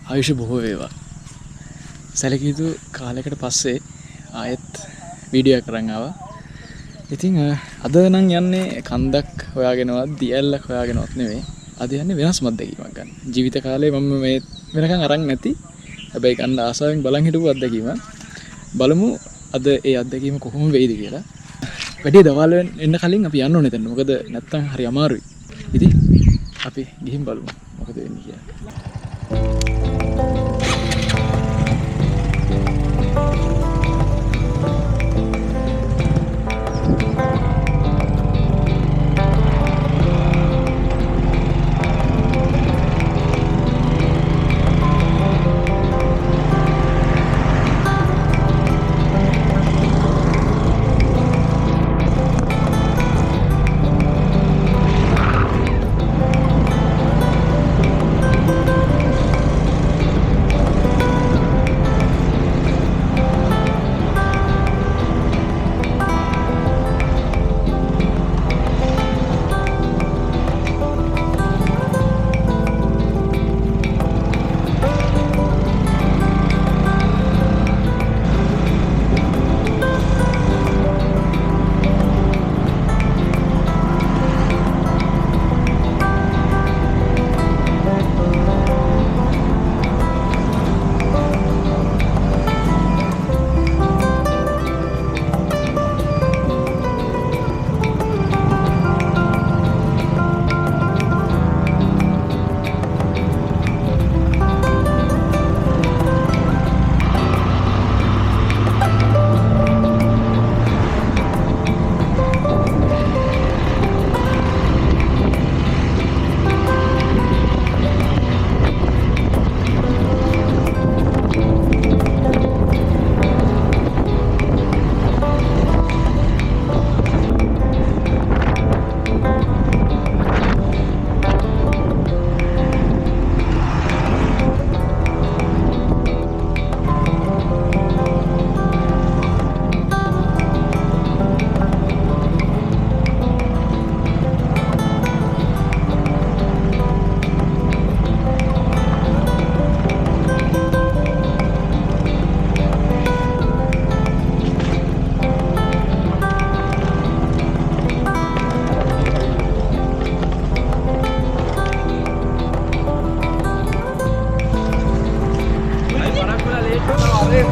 ආයුෂ බොහෝ වේවා. සැලකිය යුතු කාලයකට පස්සේ ආයෙත් වීඩියෝ කරන් ආවා. ඉතින් අද නම් යන්නේ කන්දක් හොයාගෙනවත් දියැලක් හොයාගෙනවත් නෙවෙයි. අද යන්නේ වෙනස්ම අත්දැකීමක් ගන්න. ජීවිත කාලේ මම මේ වෙනකන් අරන් නැති. හැබැයි කන්ද ආසාවෙන් බලන් හිටපු අත්දැකීම. බලමු අද ඒ අත්දැකීම කොහොම වෙයිද කියලා. වැඩි දවල් එන්න කලින් අපි යන්න ඕනේ දැන්. මොකද නැත්තම් හරි අමාරුයි. ඉතින් අපි ගිහින් බලමු මොකද වෙන්නේ කියලා.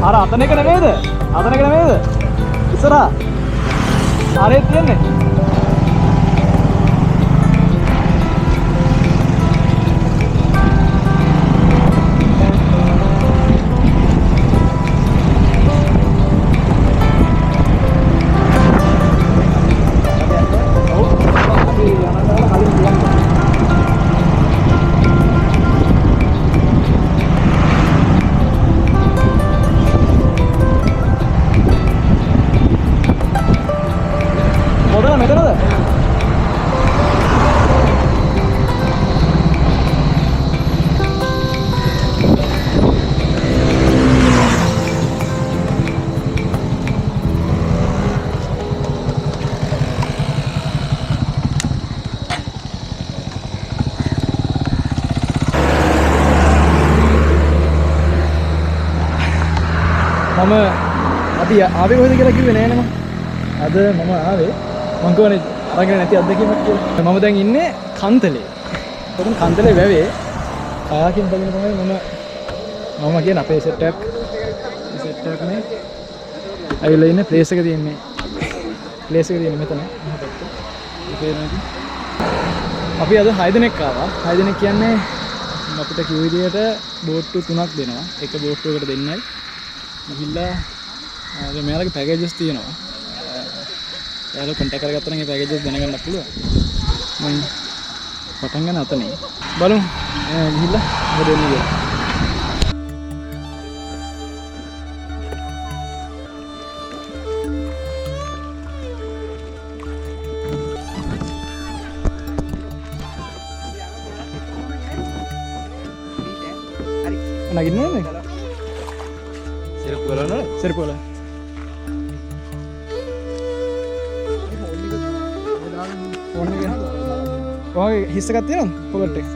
අර අතන එක නෙමෙයිද? අතන එක නෙමෙයිද? ඉස්සරහා. ආරේ තියන්නේ. මම අපි ආවේ කොහෙද කියලා කිව්වේ නෑනේ මම. අද මම ආවේ මං කියන්නේ අරගෙන නැති අත්දැකීමක් කියලා. මම දැන් ඉන්නේ කන්තලේ. උතුම් කන්තලේ වැවේ කායකින් බලන තමයි මම කියන අපේ සෙට් එකක් නේ. ඇවිල්ලා ඉන්නේ ප්ලේස් එක තියෙන්නේ. ප්ලේස් එක තියෙන්නේ මෙතන. අපි අද 6 දෙනෙක් ආවා. 6 දෙනෙක් කියන්නේ අපිට කිව් විදියට බෝට්ටු 3ක් දෙනවා. එක බෝට්ටුවකට දෙන්නයි. ගිහිල්ලා මෙයාලගේ පැකේජස් තියෙනවා. එයාලා කොන්ටැක්ට් කරගත්තා නම් ඒ පැකේජස් දැනගන්න පුළුවන්. මම පටන් ගන්න අතනේ. බලමු ගිහිල්ලා මොකද වෙන්නේ කියලා. නගින්නේ නැහැ. Serpu lah. Phone කොහොමද හිස් එකක් තියෙනවද පොකට් එක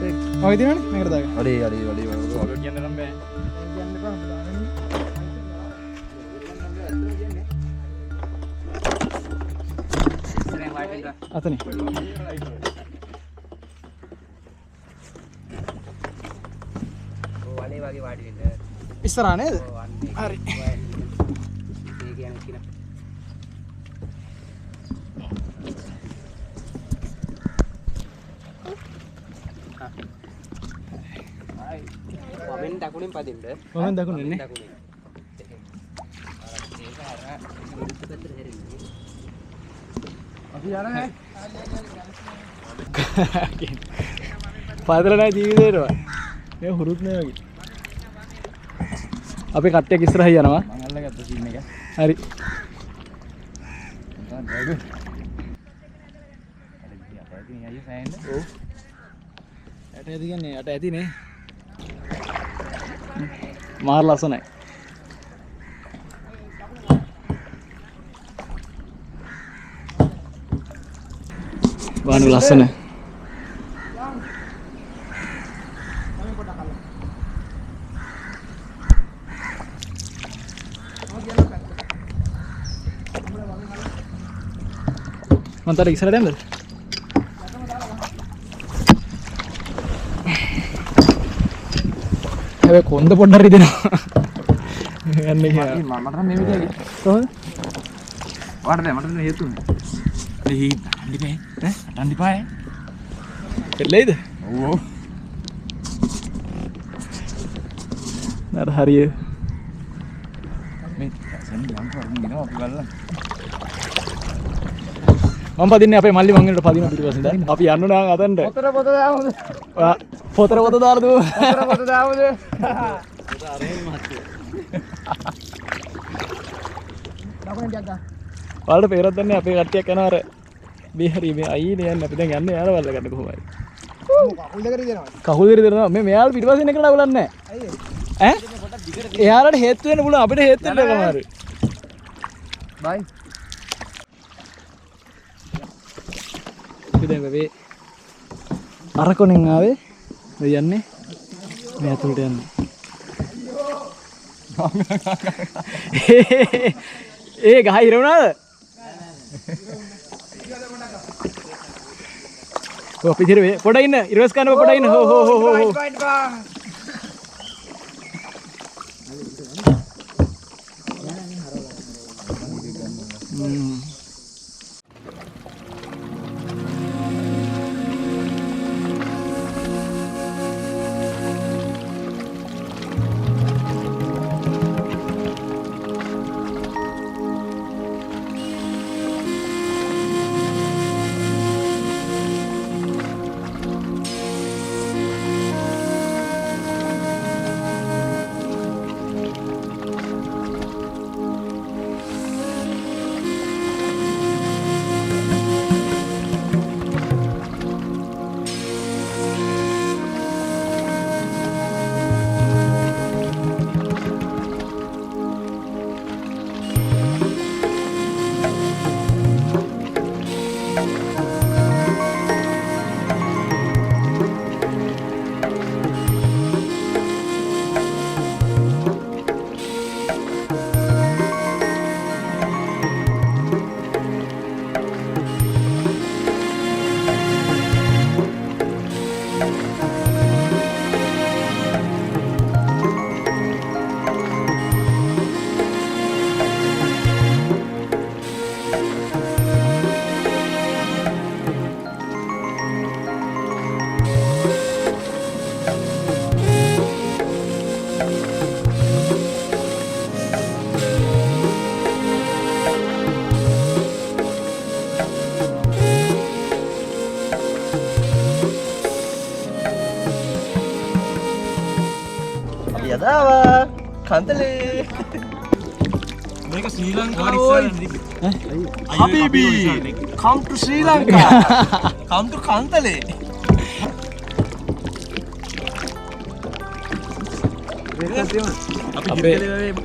ඔය තියෙනවනේ මේකට දාගන්න අඩේ ඔය කියන්න නම් බෑ කියන්න එපා අතනේ වලේ වගේ වාඩි වෙන්න ඉස්සරහා නේද හරි ඒ කියන්නේ කින වමෙන් දකුණෙන් පදින්න වමෙන් දකුණෙන් නේ අපි යන්නේ පාදල නැහැ ජීවිතේට මේ හුරුත් නෑ වගේ අපේ කට්ටියක් ඉස්සරහ යනවා මම අල්ලගත්ත සීන් එක හරි යට ඇති කියන්නේ යට ඇතිනේ මාර ලස්සනයි බානු ලස්සනයි මන්තර ඉස්සරහට යන්නද හැබැයි කොන්ද පොඩ්ඩක් රිදෙනවා යන්නේ කියලා මට නම් මේ විදිහට කොහොමද මට හේතුනේ ඒ අඬිපේ ඈ අඬිපාය එල්ලේද ඔව් නර හරිය මේ සෙන් යම් කරගෙන ඉනවා අපි බලන්න මම පදින්නේ අපේ මල්ලි මංගලට පදින පිටිපස්සෙන් දැන් අපි යන්න නම් අතන්ට පොත දාමුද පොත දාමුද පොත දාමුද අරෙන් මහත්තයා ලකුණු ටිකක් ගන්න ඔයාලට පේරක් දන්නේ අපේ කට්ටියක් යනවා අර මේ හරි මේ අයිනේ යන්නේ අපි දැන් යන්නේ යාර වල්ල ගන්න කොහොමද කකුල් දෙක රිදෙනවා කකුල් දෙක රිදෙනවා මේ මෙයාලා පිටිපස්සෙන් එකට අවුලක් නැහැ ඈ එයාලට හේතු වෙන්න පුළුවන් අපිට හේතු වෙන්න කමාරු බයි ඉතින් මේ අර කොනෙන් ආවේ ඔය යන්නේ මේ අතුලට යන්නේ ඒ ගහ ඉර වුණාද ඔය පිටිර වේ පොඩ ඉන්න ඉරස් කන්න පොඩ ඉන්න හෝ හෝ හෝ හෝ යදාවා කන්තලේ මේක ශ්‍රී ලංකාවේ Habibi come to Sri Lanka come to Kantale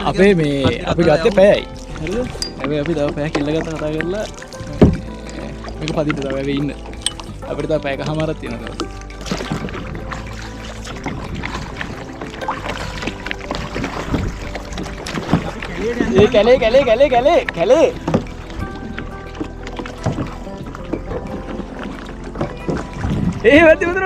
අපේ මේ අපි ගත්තේ පැයයි හරිද හැබැයි අපි තව පැයක් ඉල්ල ගත්ත කතා කරලා මේක පදින්න තව වෙ ඉන්න අපිට තව පැයකමාරක් තියෙනවා. ඒ කැලේ ඒ වැදි වතුර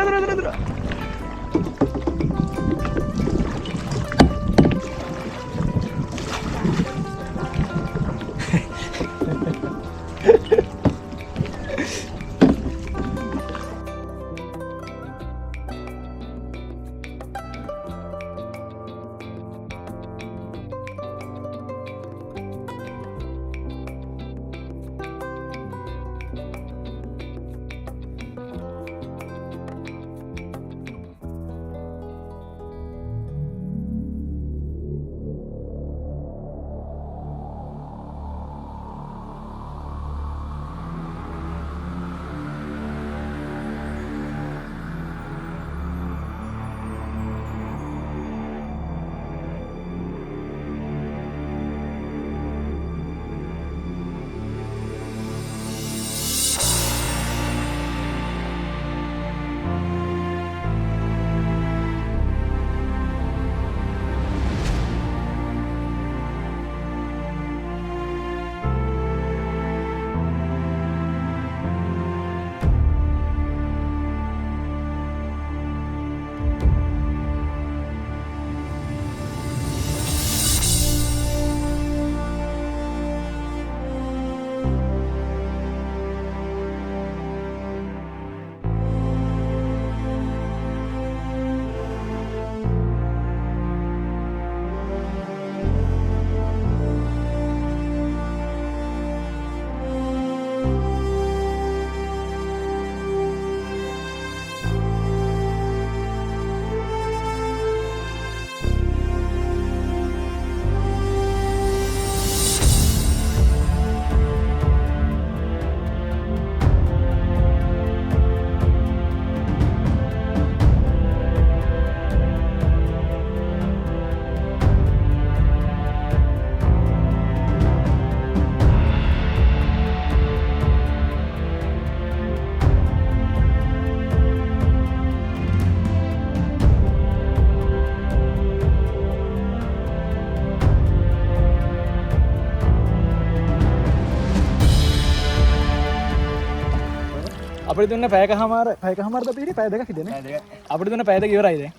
අපිට දුන්න පැයකමාරද පිරි පැය දෙකක් හිටියනේ. අපිට දුන්න පැය දෙක ඉවරයි දැන්.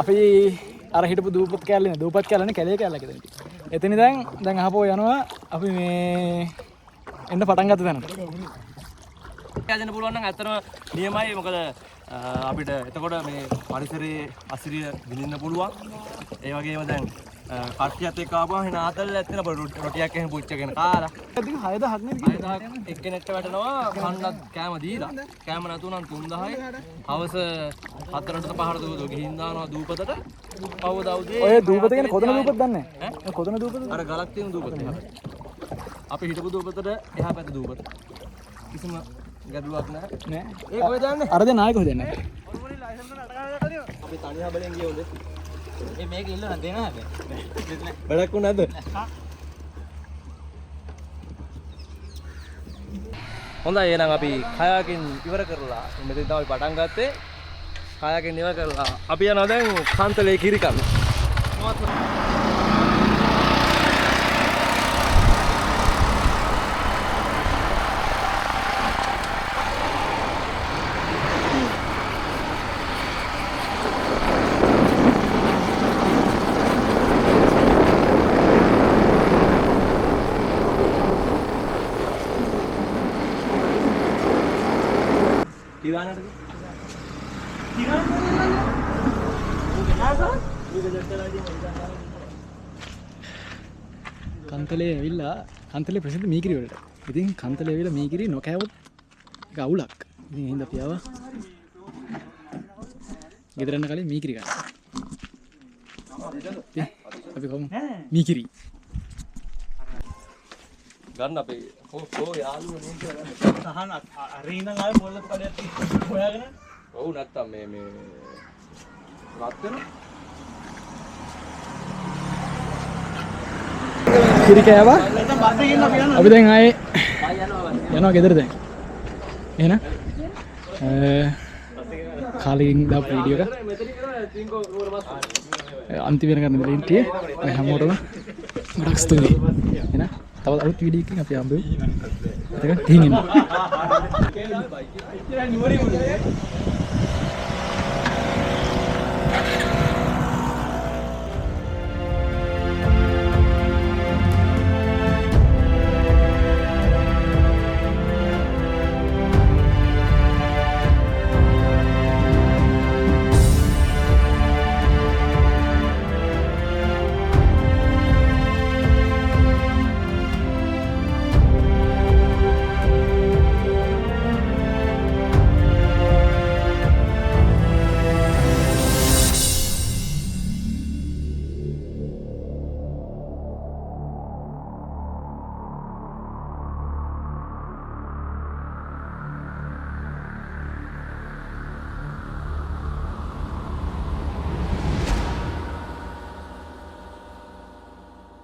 අපි අර හිටපු දූපත් කැලනේ කැලේ කැලලක දැන්. එතන දැන් අහපෝ යනවා අපි මේ එන්න පටන් ගත්ත තැනට. යන්න පුළුවන් නම් ඇත්තටම නියමයි. මොකද අපිට එතකොට මේ පරිසරයේ අසිරිය විඳින්න පුළුවන්. ඒ වගේම දැන් කට්ටියත් එක්ක ආපුවම එන ආතල් ඇත්තන රොටියක් එහෙම පුච්චගෙන කාලා. ඉතින් 6000ක් නේද කිව්වේ? 6000ක් එක්කෙනෙක්ට වැටෙනවා කන්නත් කෑම දීලා. කෑම නැතුව නම් 3000යි. හවස 4ට 5ට ගිහින් දානවා දූපතට. කවුද උදේ? ඔය දූපත කියන්නේ කොතන දූපත දන්නේ නැහැ. කොතන දූපත? අර ගලක් තියෙන දූපත. අපි හිටපු දූපතට එහා පැත්ත දූපත. කිසිම ගැටලුවක් නැහැ. නෑ. ඒ කොහෙද යන්නේ? අර දැන් ආයෙ කොහෙද යන්නේ? අපි තනියා බලෙන් ගියෝද? මේක ඉල්ල දෙන හැබැයි. වැඩක් වුණාද? හොඳයි එහෙනම් අපි කයාකින් ඉවර කරලා මෙතන තමයි පටන් ගත්තේ. කයාකින් ඉවර කරලා අපි යනවා දැන් කන්තලේ කිරි කන්න. කන්තලේ ඇවිල්ලා කන්තලේ ප්‍රසිද්ධ මීකිරි වලට. ඉතින් කන්තලේ ඇවිල්ලා මීකිරි නොකෑවොත් ඒක අවුලක්. ඉතින් එහෙනම් අපි ආවා. ගෙදර යන කලින් මීකිරි ගන්න. අපි කොහොම මීකිරි ගන්න අපි කො යාළුවෝ නේ කියලා ගන්න. සහන අරින්න ආවේ පොල්ලත් කඩයක් හොයාගෙන. ඔව් නැත්තම් මේ රත් වෙන කිරි කෑවා. නැත්නම් බස් එකකින් අපි යනවා. අපි දැන් ආයේ යනවා ගෙදර දැන්. එහෙනම් කාලෙකින් දාපු වීඩියෝ එක අන්තිම වෙනකන් ඉඳලා හිටියේ. ඔය හැමෝටම ගොඩක් ස්තුතියි. එහෙනම් තව අලුත් වීඩියෝ එකකින් අපි හම්බෙමු. ඒක ටින් ඉන්න.